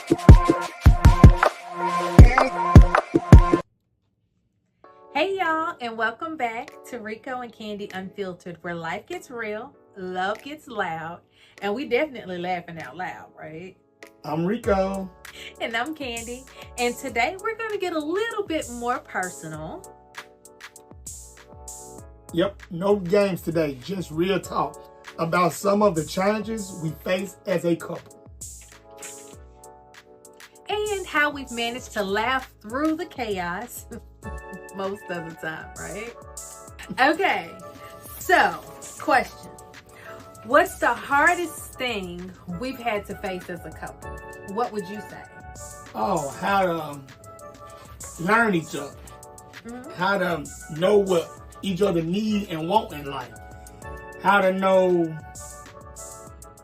Hey y'all, and welcome back to Rico and Kandie Unfiltered, where life gets real, love gets loud, and we definitely laughing out loud, right? I'm Rico. And I'm Kandie, and today we're going to get a little bit more personal. Yep, no games today, just real talk about some of the challenges we face as a couple. And how we've managed to laugh through the chaos most of the time, right? Okay, so question. What's the hardest thing we've had to face as a couple? What would you say? Oh, how to learn each other. How to know what each other need and want in life. How to know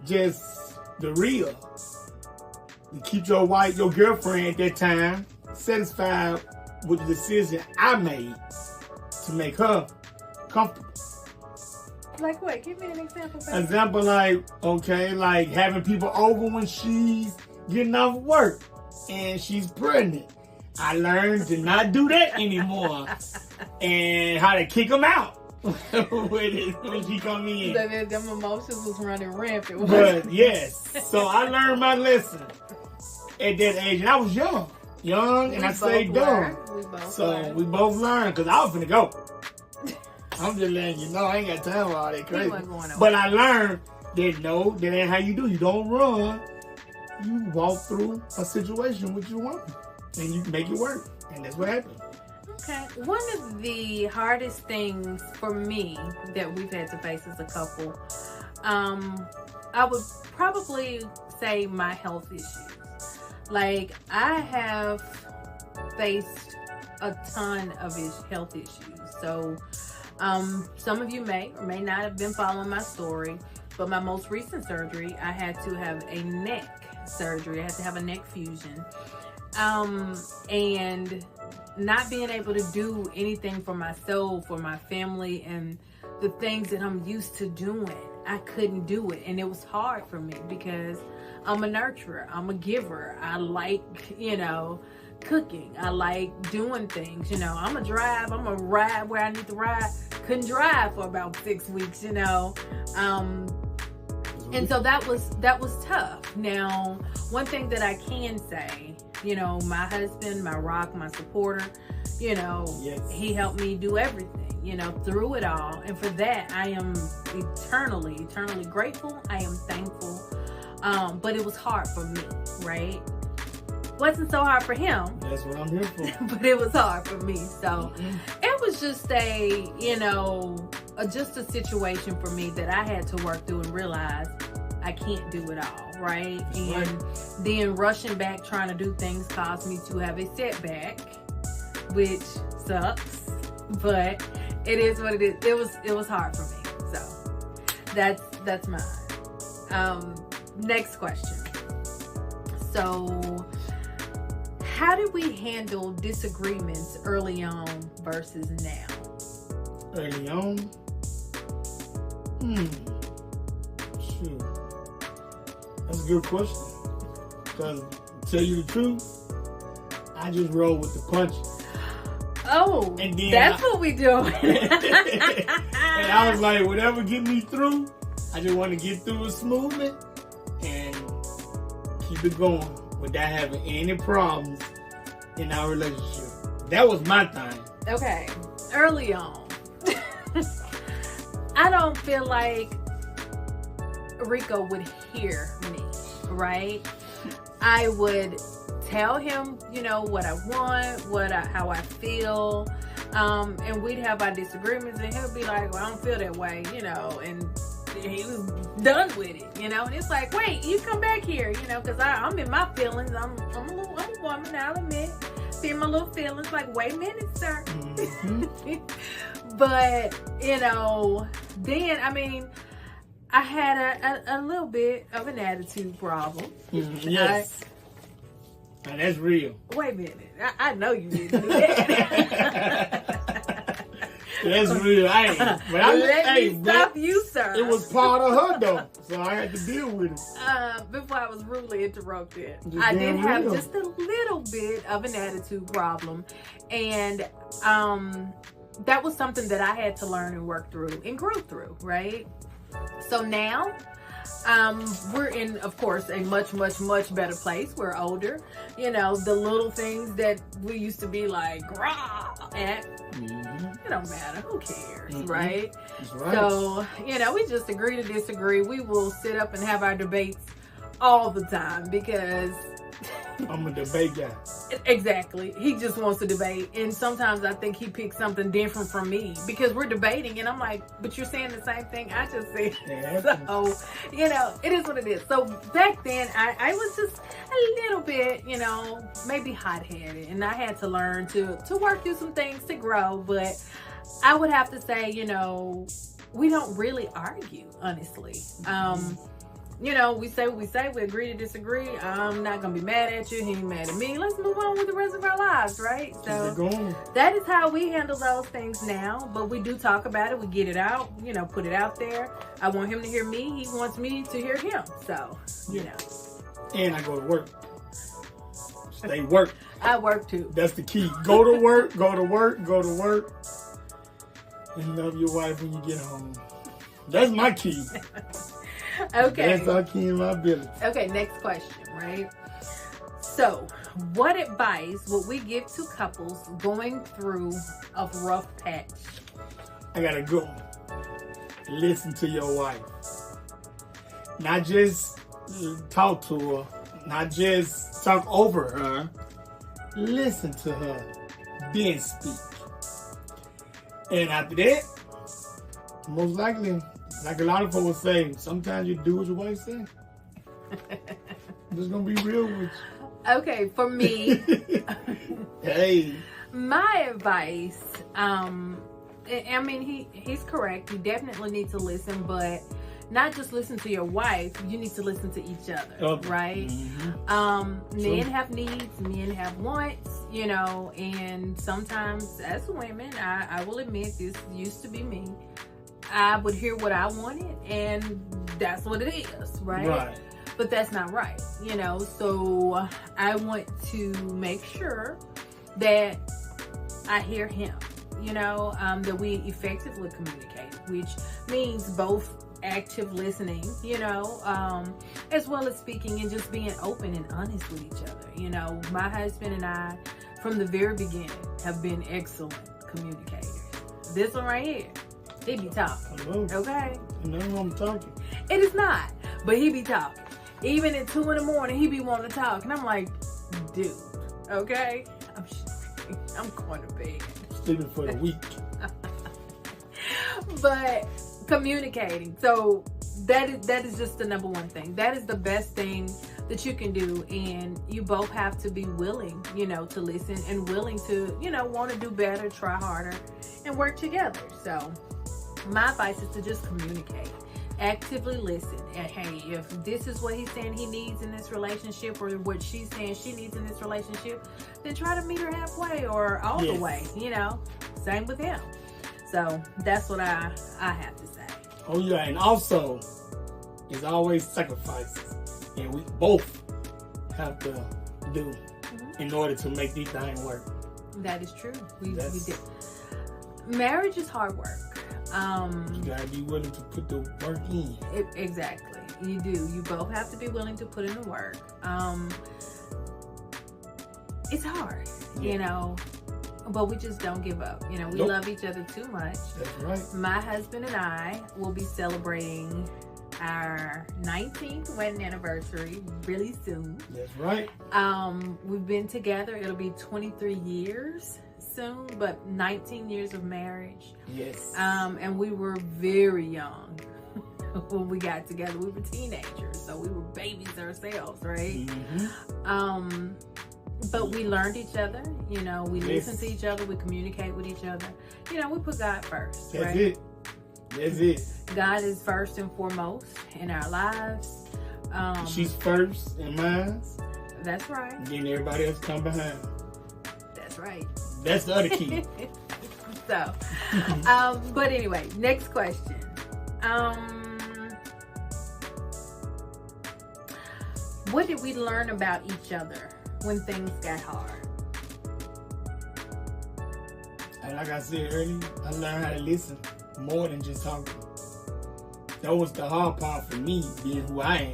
just the real. To keep your wife, your girlfriend at that time, satisfied with the decision I made to make her comfortable. Like what? Give me an example. Example like having people over when she's getting off work and she's pregnant. I learned to not do that anymore and how to kick them out when she come in. Them emotions was running rampant. But yes, so I learned my lesson at that age, and I was young, and I stayed dumb. We both learned, because I was finna go. I'm just letting you know, I ain't got time for all that crazy. But I learned that no, that ain't how you do. You don't run. You walk through a situation with your woman, and you make it work. And that's what happened. Okay. One of the hardest things for me that we've had to face as a couple, I would probably say my health issues. Like, I have faced a ton of health issues. So, some of you may or may not have been following my story, but my most recent surgery, I had to have a neck surgery. I had to have a neck fusion. And not being able to do anything for myself, for my family, and the things that I'm used to doing, I couldn't do it. And it was hard for me because I'm a nurturer. I'm a giver. I like, cooking. I like doing things. I'm a ride where I need to ride. Couldn't drive for about 6 weeks, And so that was tough. Now, one thing that I can say, my husband, my rock, my supporter, yes. He helped me do everything, through it all. And for that, I am eternally grateful. I am thankful. But it was hard for me, right? Wasn't so hard for him. That's what I'm here for. But it was hard for me. So it was just just a situation for me that I had to work through and realize I can't do it all, right? And then rushing back, trying to do things caused me to have a setback, which sucks, but it is what it is. It was hard for me. So that's mine. Next question. So, how did we handle disagreements early on versus now? Early on? Shoot. That's a good question. Because, to tell you the truth, I just roll with the punches. Oh, and then that's what we do. And I was like, whatever get me through, I just want to get through it smoothly and keep it going without having any problems in our relationship. That was my thing. Okay, early on. I don't feel like Rico would hear me, right? I would tell him, what I want, how I feel, and we'd have our disagreements, and he'll be like, well, I don't feel that way, and he was done with it, and it's like, wait, you come back here, because I'm in my feelings. I'm a woman, I'll admit, in my little feelings, like, wait a minute, sir. But, then, I had a little bit of an attitude problem. Yes. Now that's real. Wait a minute. I know you didn't do that. That's real. Let me stop you, sir. It was part of her, though. So I had to deal with it. Before I was rudely interrupted, I did have just a little bit of an attitude problem. And that was something that I had to learn and work through and grow through, right? So now, we're in, of course, a much, much, much better place. We're older. You know, the little things that we used to be like, rah, at, it don't matter. Who cares, right? That's right? So, you know, we just agree to disagree. We will sit up and have our debates all the time because... I'm a debate guy. Exactly. He just wants to debate. And sometimes I think he picks something different from me because we're debating and I'm like, but you're saying the same thing I just said. So, you know, it is what it is. So back then I was just a little bit, you know, maybe hot-headed, and I had to learn to work through some things to grow. But I would have to say, you know, we don't really argue, honestly. You know, we say what we say, we agree to disagree. I'm not going to be mad at you. He ain't mad at me. Let's move on with the rest of our lives, right? So that is how we handle those things now. But we do talk about it. We get it out, you know, put it out there. I want him to hear me. He wants me to hear him. So, you know. And I go to work. Stay work. I work too. That's the key. Go to work, go to work, go to work. And love your wife when you get home. That's my key. Okay. That's our key in my business. Okay, next question, right? So, what advice would we give to couples going through a rough patch? I got a good one. Listen to your wife. Not just talk to her. Not just talk over her. Listen to her. Then speak. And after that, most likely, like a lot of folks say, sometimes you do what your wife say. I'm just gonna be real with you. Okay, for me, hey, my advice, I mean, he's correct. You definitely need to listen, but not just listen to your wife. You need to listen to each other, right? Men have needs, men have wants, you know, and sometimes as women, I will admit this used to be me. I would hear what I wanted, and that's what it is, right? But that's not right, you know. So I want to make sure that I hear him, you know, that we effectively communicate, which means both active listening, you know, as well as speaking and just being open and honest with each other. You know, my husband and I, from the very beginning, have been excellent communicators. This one right here, he be talking. Hello. Okay? You know I'm talking. It is not, but he be talking. Even at 2 a.m, he be wanting to talk. And I'm like, dude, okay? I'm going to bed. Sleeping for the week. But communicating. So that is just the number one thing. That is the best thing that you can do. And you both have to be willing, you know, to listen and willing to, you know, want to do better, try harder, and work together. So my advice is to just communicate. Actively listen. And hey, if this is what he's saying he needs in this relationship, or what she's saying she needs in this relationship, then try to meet her halfway or all the way, you know. Same with him. So that's what I have to say. Oh yeah, and also it's always sacrifices, and we both have to do in order to make these things work. That is true. We do. Marriage is hard work. You gotta be willing to put the work in. Exactly. You do. You both have to be willing to put in the work. It's hard, you know, but we just don't give up. You know, we love each other too much. That's right. My husband and I will be celebrating our 19th wedding anniversary really soon. That's right. We've been together. It'll be 23 years soon, but 19 years of marriage. Yes. And we were very young when we got together. We were teenagers, so we were babies ourselves, right? But we learned each other, you know, we listen to each other, we communicate with each other. You know, we put God first, That's right? it. That's it. God is first and foremost in our lives. She's first in mine. That's right. And then everybody else come behind. That's right. That's the other key. So, but anyway, next question. What did we learn about each other when things got hard? And like I said earlier, I learned how to listen more than just talking. That was the hard part for me, being who I am,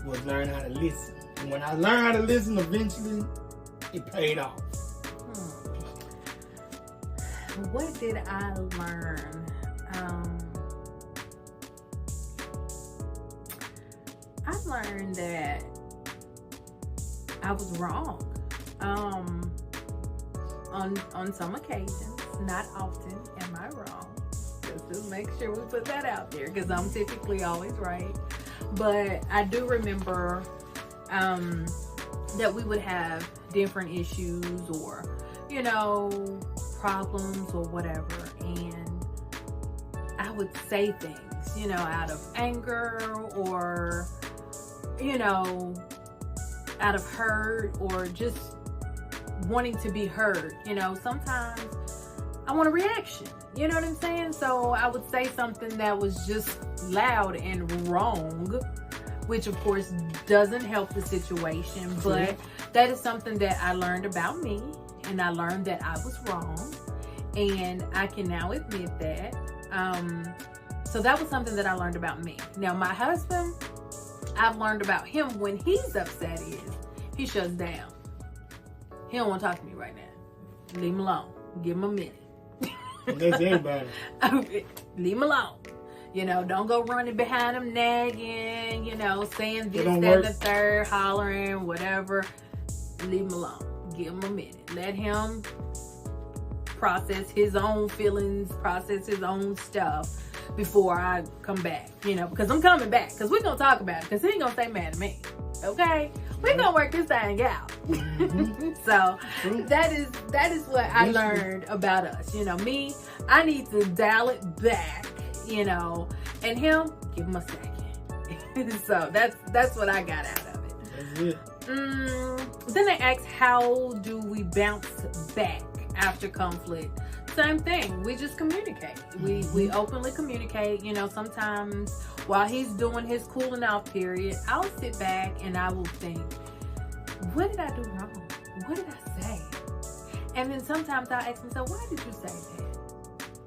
was learning how to listen. And when I learned how to listen, eventually, it paid off. What did I learn? I learned that I was wrong. On some occasions, not often am I wrong. Just to make sure we put that out there, because I'm typically always right. But I do remember that we would have different issues or, problems or whatever, and I would say things, out of anger or, out of hurt or just wanting to be heard. Sometimes I want a reaction, you know what I'm saying? So I would say something that was just loud and wrong, which of course doesn't help the situation, but that is something that I learned about me, and I learned that I was wrong, and I can now admit that. So that was something that I learned about me. Now my husband, I've learned about him when he's upset is he shuts down. He don't want to talk to me right now. Leave him alone. Give him a minute. That's everybody. Leave him alone. Don't go running behind him, nagging, saying this, that, and the third, hollering, whatever. Leave him alone. Give him a minute. Let him process his own feelings, process his own stuff before I come back, because I'm coming back, because we're going to talk about it, because he ain't going to stay mad at me. Okay? We're going to work this thing out. So that is what I learned about us. Me, I need to dial it back, and him, give him a second. So that's what I got out of it. That's it. Then they asked, how do we bounce back after conflict? Same thing. We just communicate. We openly communicate. Sometimes while he's doing his cooling off period, I'll sit back and I will think, what did I do wrong? What did I say? And then sometimes I'll ask myself, why did you say that?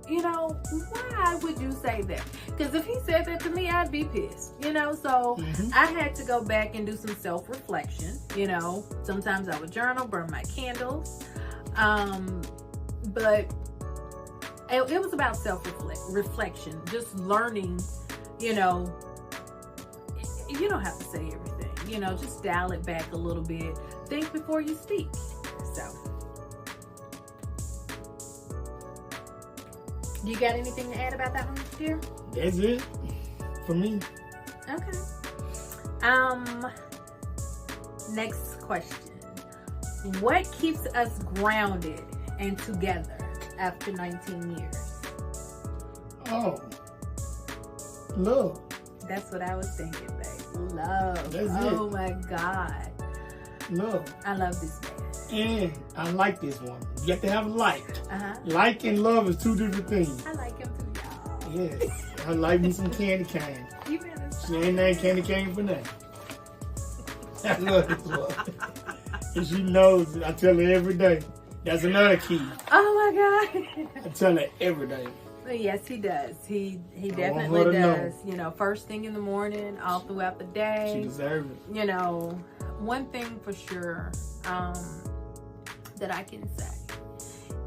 Why would you say that? Because if he said that to me, I'd be pissed, so I had to go back and do some self-reflection. Sometimes I would journal, burn my candles, but it was about self-reflection, just learning, you don't have to say everything, just dial it back a little bit, think before you speak. So you got anything to add about that one, dear? That's it for me. Okay. Next question. What keeps us grounded and together after 19 years? Oh, love. That's what I was thinking, babe. Love. That's oh it. My God. Love. I love this man. And I like this one. You have to have like. Uh-huh. Like and love is two different things. I like him too, y'all. Yes. I like me some candy cane. You better stop. She ain't named candy cane for nothing. I love this one. And she knows it. I tell her every day. That's another key. Oh my God. I tell her every day. Yes, he does. He definitely does. First thing in the morning, all throughout the day. She deserves it. One thing for sure that I can say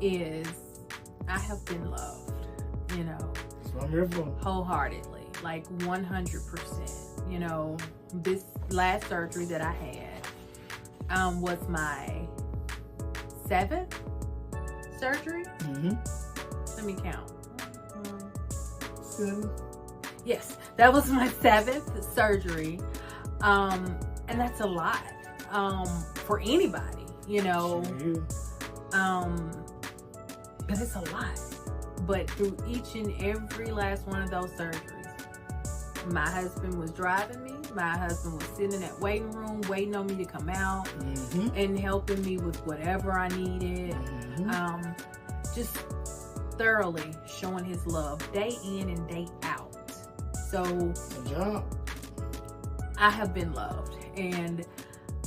is I have been loved, That's what I'm here for. wholeheartedly, like 100%. This last surgery that I had was my 7th surgery. Let me count. 7. Yes, that was my 7th surgery. And that's a lot for anybody, Sure. but it's a lot. But through each and every last one of those surgeries, my husband was driving me. My husband was sitting in that waiting room waiting on me to come out and helping me with whatever I needed. just thoroughly showing his love day in and day out. So good job. I have been loved, and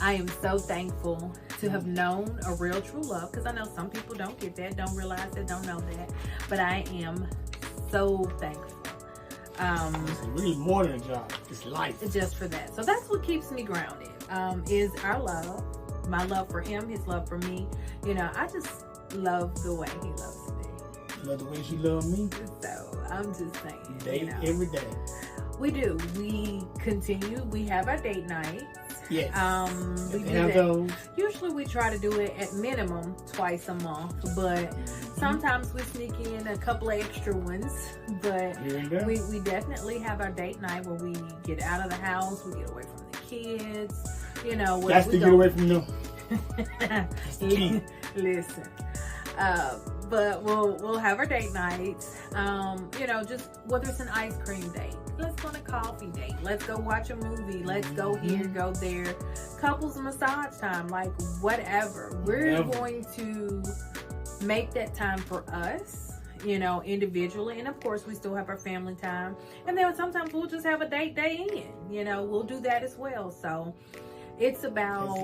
I am so thankful to have known a real true love, because I know some people don't get that, don't realize it, don't know that, but I am so thankful. It's really more than a job. It's life. Just for that. So that's what keeps me grounded, is our love, my love for him, his love for me. You know, I just love the way he loves me. Love the way she loves me. So I'm just saying. Date every day. We do. We continue. We have our date nights. Yes. We do that. Usually we try to do it at minimum twice a month, but sometimes we sneak in a couple of extra ones. But we definitely have our date night where we get out of the house, we get away from the kids. You know, that's to get away from them. Listen. But we'll have our date nights. You know, just whether it's an ice cream date, let's go on a coffee date, let's go watch a movie, let's go here, go there, couples massage time, like whatever. We're going to make that time for us, you know, individually, and of course we still have our family time, and then sometimes we'll just have a date day in, you know, we'll do that as well. So it's about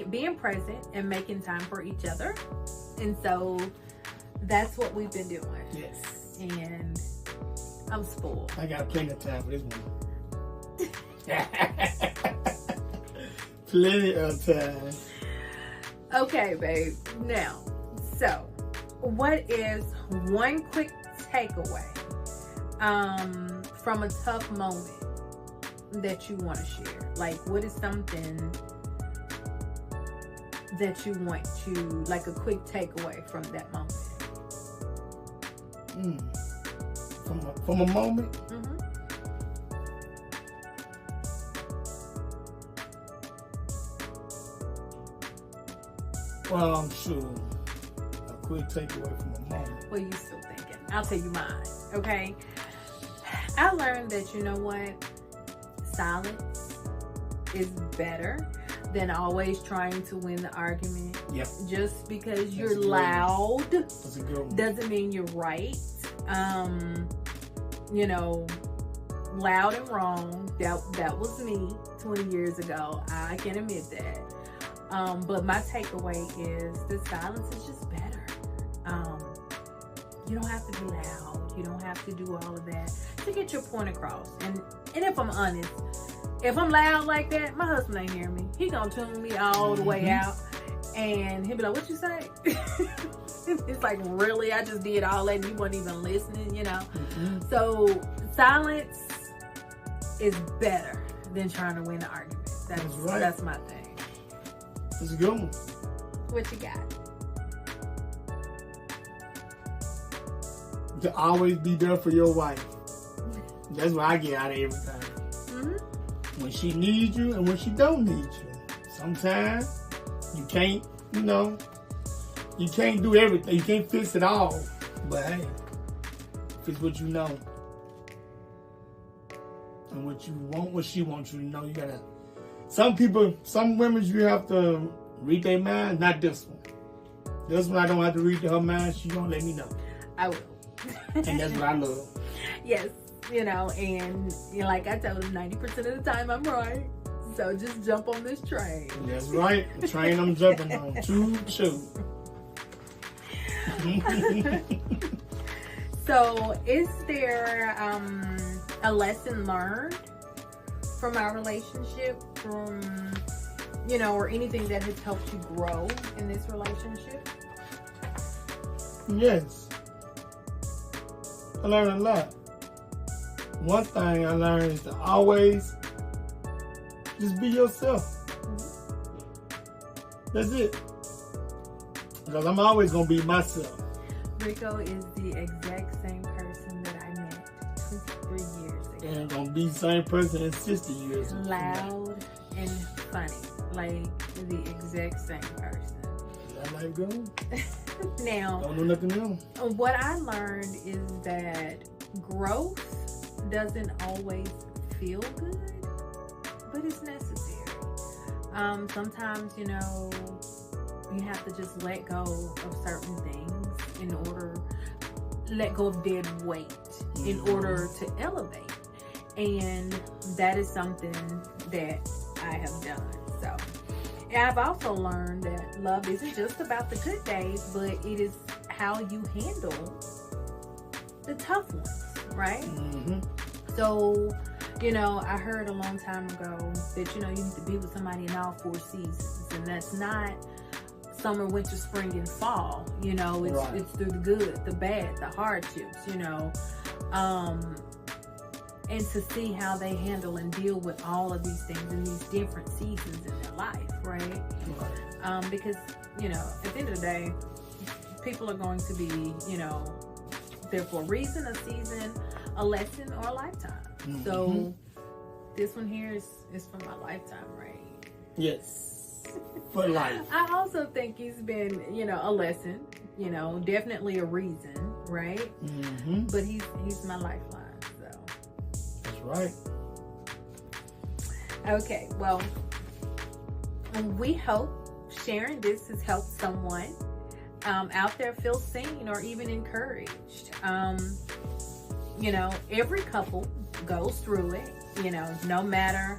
being present and making time for each other. And so that's what we've been doing. Yes. And I'm spoiled. I got plenty of time for this one. Plenty of time. Okay, babe. Now, so what is one quick takeaway from a tough moment that you want to share? Like, what is something that you want to, like, a quick takeaway from that moment? From a moment? Well, I'm sure a quick takeaway from a moment. Well, you still thinking. I'll tell you mine, okay? I learned that, you know what? Silence is better than always trying to win the argument. Yep. Just because you're loud doesn't mean you're right. You know, loud and wrong. That was me 20 years ago. I can admit that. But my takeaway is that silence is just better. You don't have to be loud. You don't have to do all of that to get your point across. And if I'm honest, if I'm loud like that, my husband ain't hear me. He gonna tune me all the way out, and he'll be like, "What you say?" It's like, really? I just did all that and you weren't even listening, you know? So silence is better than trying to win the argument. That's right. That's my thing. That's a good one. What you got? To always be there for your wife. That's what I get out of everything. When she needs you and when she don't need you. Sometimes you can't, you know, you can't do everything. You can't fix it all. But hey, fix what you know. And what you want, what she wants you to know. You gotta, some women you have to read their mind. Not this one. This one I don't have to read to her mind. She gonna let me know. I will. And that's what I love. Yes. You know, and like I told him, 90% of the time I'm right. So just jump on this train. That's right. The train I'm jumping on. Choo. So is there a lesson learned from our relationship, from, you know, or anything that has helped you grow in this relationship? Yes. I learned a lot. One thing I learned is to always just be yourself. That's it. Because I'm always going to be myself. Rico is the exact same person that I met 23 years ago. And going to be the same person in 60 years ago. Loud and funny. Like the exact same person. That life goes. Now, don't know nothing else. What I learned is that growth doesn't always feel good, but it's necessary. Sometimes, you know, you have to just let go of certain things in order, let go of dead weight in order to elevate. And that is something that I have done. So, and I've also learned that love isn't just about the good days, but it is how you handle the tough ones, right? So, you know, I heard a long time ago that, you know, you need to be with somebody in all 4 seasons. And that's not summer, winter, spring, and fall. You know, it's through the good, the bad, the hardships, you know. And to see how they handle and deal with all of these things in these different seasons in their life, right? Because, you know, at the end of the day, people are going to be, you know, there for a reason, a season, a lesson, or a lifetime. So this one here is for my lifetime, right? Yes, for life. I also think he's been, you know, a lesson, you know, definitely a reason, right? But he's my lifeline. That's right. Okay, well, we hope sharing this has helped someone out there feel seen or even encouraged. You know, every couple goes through it, you know, no matter,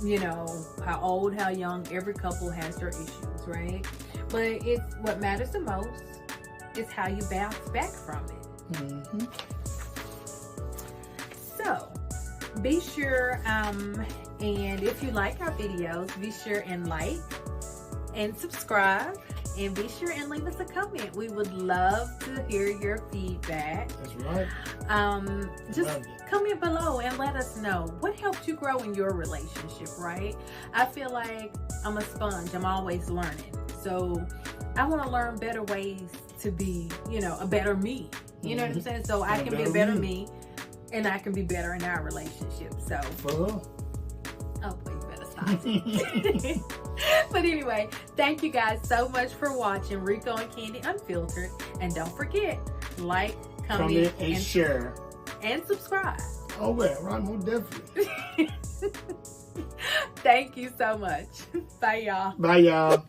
you know, how old, how young, every couple has their issues, right? But it's what matters the most is how you bounce back from it. So be sure, and if you like our videos, be sure and like and subscribe, and be sure and leave us a comment. We would love to hear your feedback. That's right. Just comment below and let us know what helped you grow in your relationship, right? I feel like I'm a sponge. I'm always learning. So I want to learn better ways to be, you know, a better me. You know what I'm saying? So I can be a better me, and I can be better in our relationship. So, oh boy, you better stop. But anyway, thank you guys so much for watching Rico and Kandie Unfiltered. And don't forget, like, comment, and share. And subscribe. Oh, well, right, more definitely. Thank you so much. Bye, y'all. Bye, y'all.